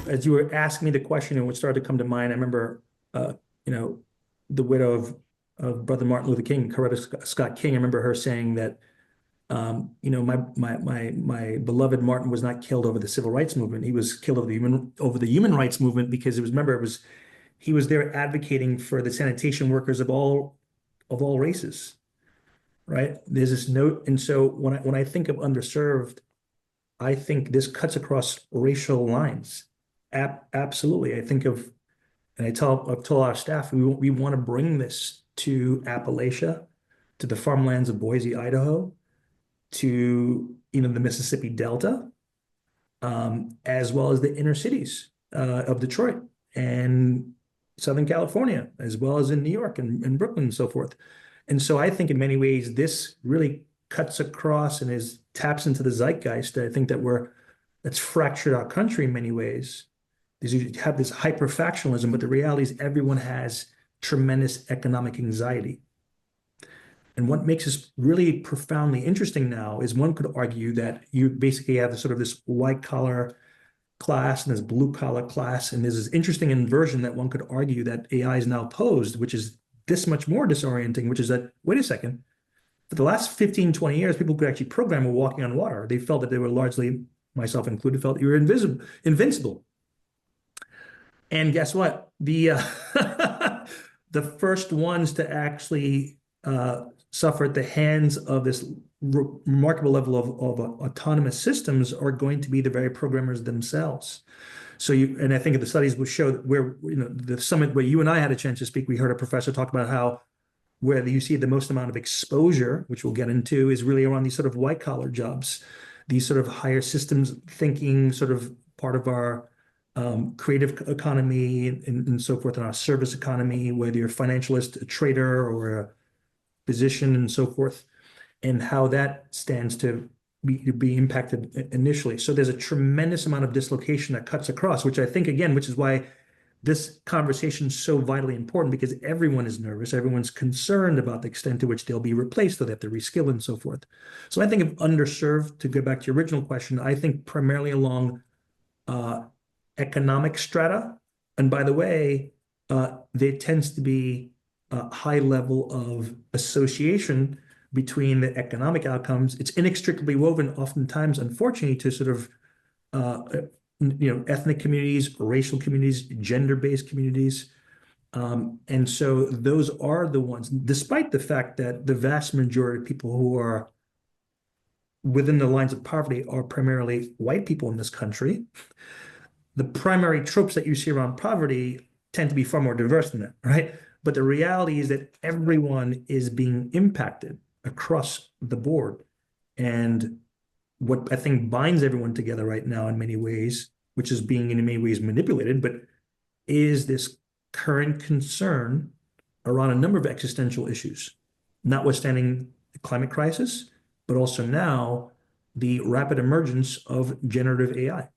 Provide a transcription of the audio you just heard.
as you were asking me the question and what started to come to mind, I remember, you know, the widow of Brother Martin Luther King, Coretta Scott King. I remember her saying that, you know, my beloved Martin was not killed over the civil rights movement. He was killed over the human rights movement because he was there advocating for the sanitation workers of all races, right? There's this note, and so when I think of underserved, I think this cuts across racial lines. Absolutely. I think of, and I've told our staff, we want to bring this to Appalachia, to the farmlands of Boise, Idaho, to, you know, the Mississippi Delta, as well as the inner cities of Detroit and Southern California, as well as in New York and Brooklyn and so forth. And so I think in many ways, this really cuts across and taps into the zeitgeist. I think that's fractured our country in many ways. You have this hyper factionalism, but the reality is everyone has tremendous economic anxiety. And what makes this really profoundly interesting now is one could argue that you basically have this white collar class and this blue collar class. And there's this interesting inversion that one could argue that AI is now posed, which is this much more disorienting, which is that, wait a second, for the last 15, 20 years, people could actually program a walking on water. They felt that they were largely, myself included, felt you were invincible. And guess what? The the first ones to actually suffer at the hands of this remarkable level of autonomous systems are going to be the very programmers themselves. So and I think the studies will show that where, you know, the summit where you and I had a chance to speak, we heard a professor talk about how where you see the most amount of exposure, which we'll get into, is really around these sort of white collar jobs, these sort of higher systems thinking, sort of part of our creative economy and so forth, and our service economy, whether you're a financialist, a trader, or a physician and so forth, and how that stands to be impacted initially. So there's a tremendous amount of dislocation that cuts across, which I think, again, which is why this conversation is so vitally important, because everyone is nervous. Everyone's concerned about the extent to which they'll be replaced, so they have to reskill and so forth. So I think of underserved, to go back to your original question, I think primarily along economic strata. And by the way, there tends to be a high level of association between the economic outcomes. It's inextricably woven, oftentimes, unfortunately, to sort of ethnic communities, racial communities, gender-based communities. And so those are the ones, despite the fact that the vast majority of people who are within the lines of poverty are primarily white people in this country. The primary tropes that you see around poverty tend to be far more diverse than that, right? But the reality is that everyone is being impacted across the board. And what I think binds everyone together right now in many ways, which is being in many ways manipulated, but is this current concern around a number of existential issues, notwithstanding the climate crisis, but also now the rapid emergence of generative AI.